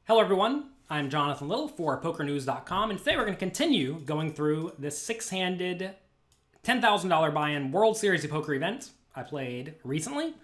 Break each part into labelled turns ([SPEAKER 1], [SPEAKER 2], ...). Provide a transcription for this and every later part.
[SPEAKER 1] Hello everyone, I'm Jonathan Little for PokerNews.com, and today we're going to continue going through this six-handed $10,000 buy-in World Series of Poker event I played recently.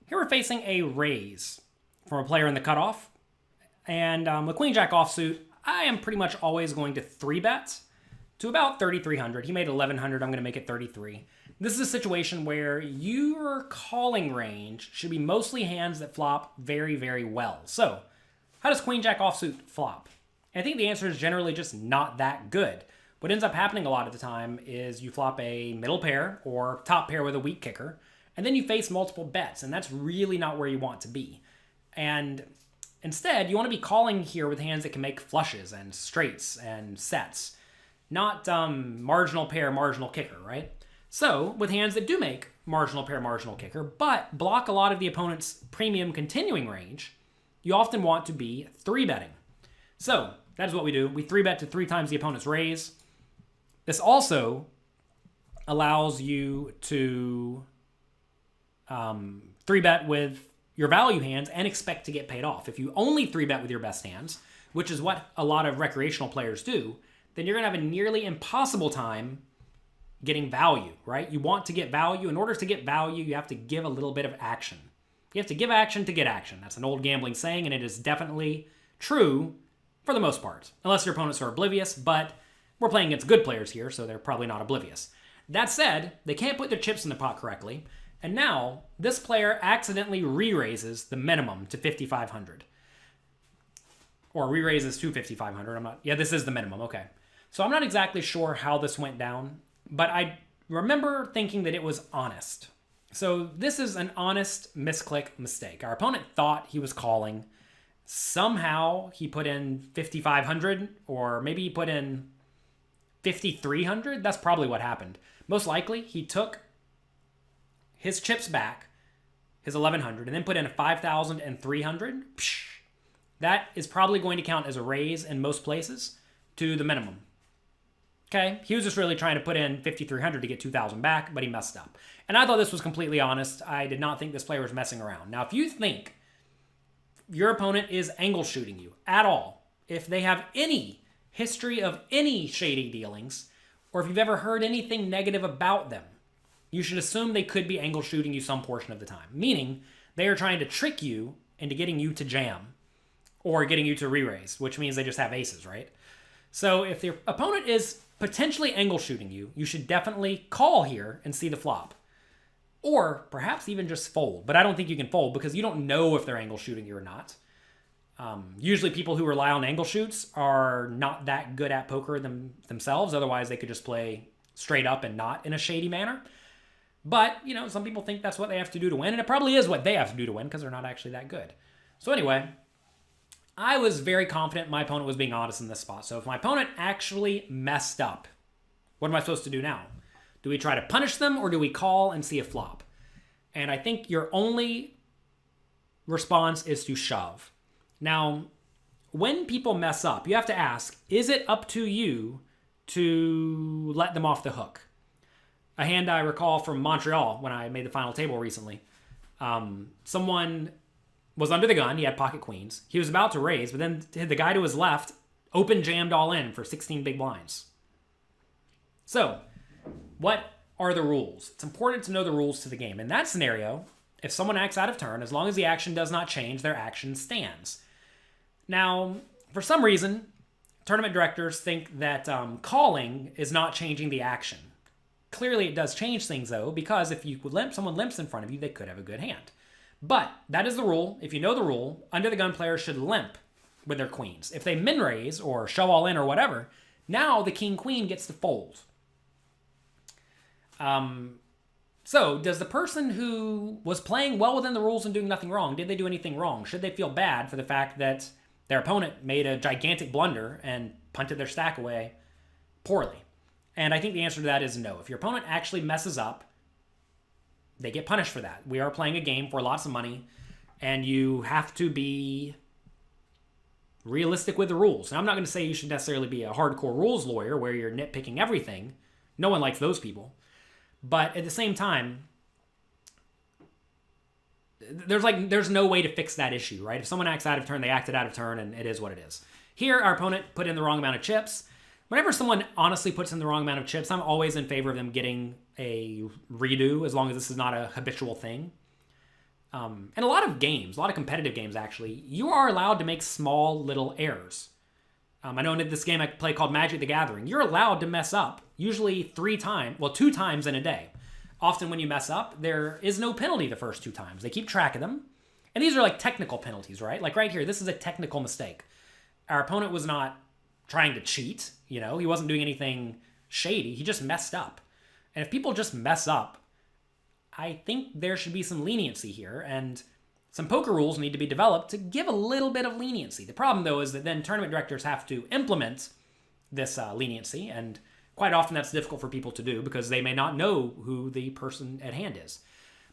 [SPEAKER 1] Here we're facing a raise from a player in the cutoff, and with Queen Jack offsuit, I am pretty much always going to 3-bet to about 3,300. He made 1,100, I'm going to make it 33. This is a situation where your calling range should be mostly hands that flop very, very well. So, how does Queen Jack offsuit flop? I think the answer is generally just not that good. What ends up happening a lot of the time is you flop a middle pair or top pair with a weak kicker, and then you face multiple bets, and that's really not where you want to be. And instead, you want to be calling here with hands that can make flushes and straights and sets, not marginal pair, marginal kicker, right? So, with hands that do make marginal pair, marginal kicker, but block a lot of the opponent's premium continuing range, you often want to be 3-betting. So, that is what we do. We 3-bet to 3 times the opponent's raise. This also allows you to 3-bet with your value hands and expect to get paid off. If you only 3-bet with your best hands, which is what a lot of recreational players do, then you're going to have a nearly impossible time getting value, right? You want to get value. In order to get value, you have to give a little bit of action. You have to give action to get action. That's an old gambling saying, and it is definitely true for the most part, unless your opponents are oblivious, but we're playing against good players here, so they're probably not oblivious. That said, they can't put their chips in the pot correctly, and now this player accidentally re-raises the minimum to 5,500. Or re-raises to 5,500. This is the minimum, okay. So I'm not exactly sure how this went down, but I remember thinking that it was honest. So this is an honest misclick mistake. Our opponent thought he was calling. Somehow he put in 5,500, or maybe he put in 5,300. That's probably what happened. Most likely he took his chips back, his 1,100, and then put in a 5,300. That is probably going to count as a raise in most places to the minimum. Okay, he was just really trying to put in 5,300 to get 2,000 back, but he messed up. And I thought this was completely honest. I did not think this player was messing around. Now, if you think your opponent is angle shooting you at all, if they have any history of any shady dealings, or if you've ever heard anything negative about them, you should assume they could be angle shooting you some portion of the time. Meaning, they are trying to trick you into getting you to jam, or getting you to re-raise, which means they just have aces, right? So if the opponent is potentially angle shooting you, you should definitely call here and see the flop. Or perhaps even just fold. But I don't think you can fold because you don't know if they're angle shooting you or not. Usually people who rely on angle shoots are not that good at poker themselves. Otherwise, they could just play straight up and not in a shady manner. But, some people think that's what they have to do to win. And it probably is what they have to do to win because they're not actually that good. So anyway, I was very confident my opponent was being honest in this spot. So if my opponent actually messed up, what am I supposed to do now? Do we try to punish them or do we call and see a flop? And I think your only response is to shove. Now, when people mess up, you have to ask, is it up to you to let them off the hook? A hand I recall from Montreal when I made the final table recently. Someone was under the gun. He had pocket queens. He was about to raise, but then the guy to his left open jammed all in for 16 big blinds. So, what are the rules? It's important to know the rules to the game. In that scenario, if someone acts out of turn, as long as the action does not change, their action stands. Now, for some reason, tournament directors think that calling is not changing the action. Clearly, it does change things, though, because if someone limps in front of you, they could have a good hand. But that is the rule. If you know the rule, under the gun players should limp with their queens. If they min raise or shove all in or whatever, now the king queen gets to fold. So does the person who was playing well within the rules and doing nothing wrong, did they do anything wrong? Should they feel bad for the fact that their opponent made a gigantic blunder and punted their stack away poorly? And I think the answer to that is no. If your opponent actually messes up, they get punished for that. We are playing a game for lots of money, and you have to be realistic with the rules. Now, I'm not going to say you should necessarily be a hardcore rules lawyer where you're nitpicking everything. No one likes those people. But at the same time, there's no way to fix that issue, right? If someone acts out of turn, they acted out of turn, and it is what it is. Here, our opponent put in the wrong amount of chips. Whenever someone honestly puts in the wrong amount of chips, I'm always in favor of them getting a redo, as long as this is not a habitual thing. And a lot of games, a lot of competitive games actually, you are allowed to make small little errors. I know in this game I play called Magic the Gathering, you're allowed to mess up, usually 2 times in a day. Often when you mess up, there is no penalty the first 2 times. They keep track of them. And these are like technical penalties, right? Like right here, this is a technical mistake. Our opponent was not trying to cheat, he wasn't doing anything shady, he just messed up. And if people just mess up, I think there should be some leniency here, and some poker rules need to be developed to give a little bit of leniency. The problem, though, is that then tournament directors have to implement this leniency, and quite often that's difficult for people to do because they may not know who the person at hand is.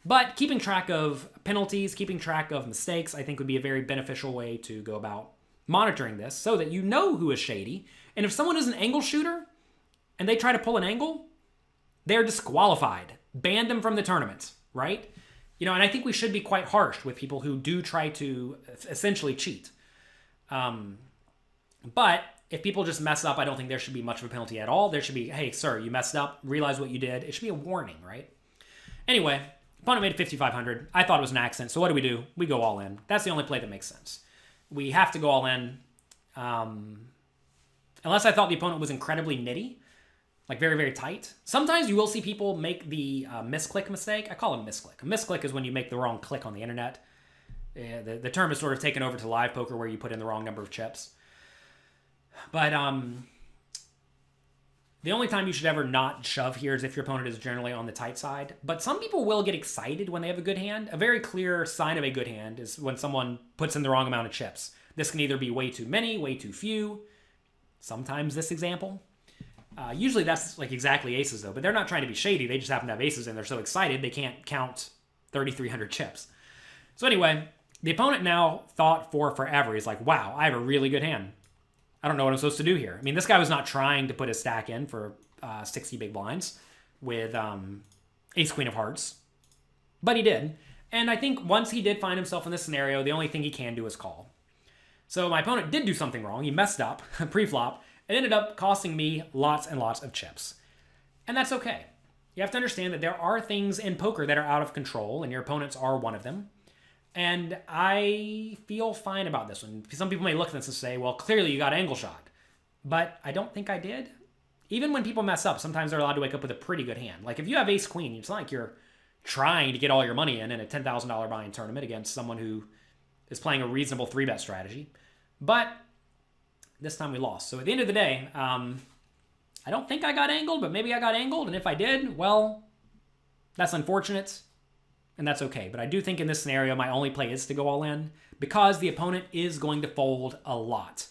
[SPEAKER 1] But keeping track of penalties, keeping track of mistakes, I think would be a very beneficial way to go about monitoring this so that you know who is shady. And if someone is an angle shooter and they try to pull an angle, they're disqualified. Ban them from the tournament, right? And I think we should be quite harsh with people who do try to essentially cheat. But if people just mess up, I don't think there should be much of a penalty at all. There should be, hey, sir, you messed up. Realize what you did. It should be a warning, right? Anyway, opponent made it 5,500. I thought it was an accident. So what do? We go all in. That's the only play that makes sense. We have to go all in. Unless I thought the opponent was incredibly nitty, like very, very tight. Sometimes you will see people make the misclick mistake. I call it misclick. A misclick is when you make the wrong click on the internet. The term is sort of taken over to live poker where you put in the wrong number of chips. But the only time you should ever not shove here is if your opponent is generally on the tight side. But some people will get excited when they have a good hand. A very clear sign of a good hand is when someone puts in the wrong amount of chips. This can either be way too many, way too few. Sometimes this example. Usually that's like exactly aces though, but they're not trying to be shady. They just happen to have aces and they're so excited they can't count 3,300 chips. So anyway, the opponent now thought for forever. He's like, wow, I have a really good hand. I don't know what I'm supposed to do here. I mean, this guy was not trying to put his stack in for 60 big blinds with ace queen of hearts, but he did. And I think once he did find himself in this scenario, the only thing he can do is call. So my opponent did do something wrong. He messed up pre-flop. It ended up costing me lots and lots of chips. And that's okay. You have to understand that there are things in poker that are out of control, and your opponents are one of them. And I feel fine about this one. Some people may look at this and say, well, clearly you got angle shot. But I don't think I did. Even when people mess up, sometimes they're allowed to wake up with a pretty good hand. Like if you have ace queen, it's not like you're trying to get all your money in a $10,000 buy-in tournament against someone who is playing a reasonable 3-bet strategy. But this time we lost. So at the end of the day, I don't think I got angled, but maybe I got angled. And if I did, well, that's unfortunate. And that's okay. But I do think in this scenario, my only play is to go all in because the opponent is going to fold a lot.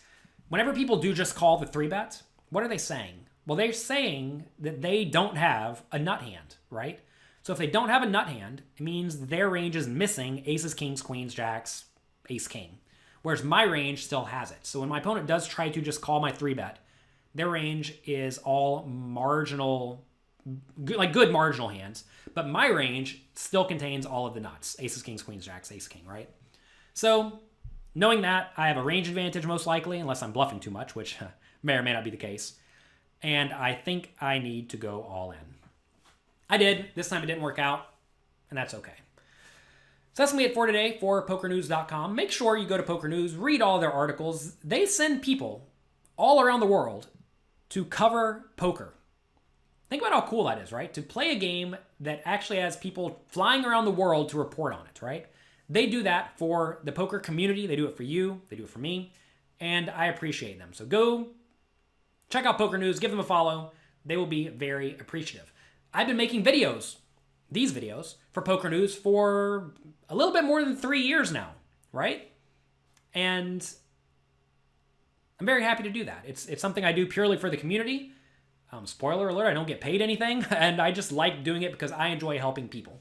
[SPEAKER 1] Whenever people do just call the 3-bet, what are they saying? Well, they're saying that they don't have a nut hand, right? So if they don't have a nut hand, it means their range is missing aces, kings, queens, jacks, ace, king. Whereas my range still has it. So when my opponent does try to just call my 3-bet, their range is all marginal, like good marginal hands. But my range still contains all of the nuts. Aces, kings, queens, jacks, ace, king, right? So knowing that, I have a range advantage most likely, unless I'm bluffing too much, which may or may not be the case. And I think I need to go all in. I did. This time it didn't work out, and that's okay. So that's going to be it for today for PokerNews.com. Make sure you go to Poker News, read all their articles. They send people all around the world to cover poker. Think about how cool that is, right? To play a game that actually has people flying around the world to report on it, right? They do that for the poker community. They do it for you. They do it for me. And I appreciate them. So go check out Poker News. Give them a follow. They will be very appreciative. I've been making videos, these videos, for Poker News for a little bit more than 3 years now, right? And I'm very happy to do that. It's something I do purely for the community. Spoiler alert, I don't get paid anything, and I just like doing it because I enjoy helping people.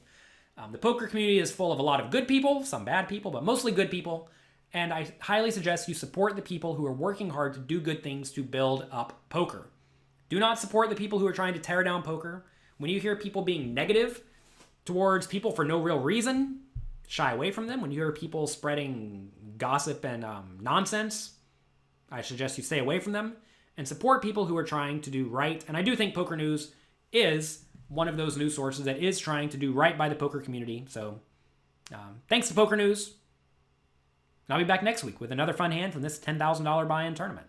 [SPEAKER 1] The poker community is full of a lot of good people, some bad people, but mostly good people, and I highly suggest you support the people who are working hard to do good things to build up poker. Do not support the people who are trying to tear down poker. When you hear people being negative towards people for no real reason, shy away from them. When you hear people spreading gossip and nonsense, I suggest you stay away from them and support people who are trying to do right. And I do think Poker News is one of those news sources that is trying to do right by the poker community. So thanks to Poker News. And I'll be back next week with another fun hand from this $10,000 buy-in tournament.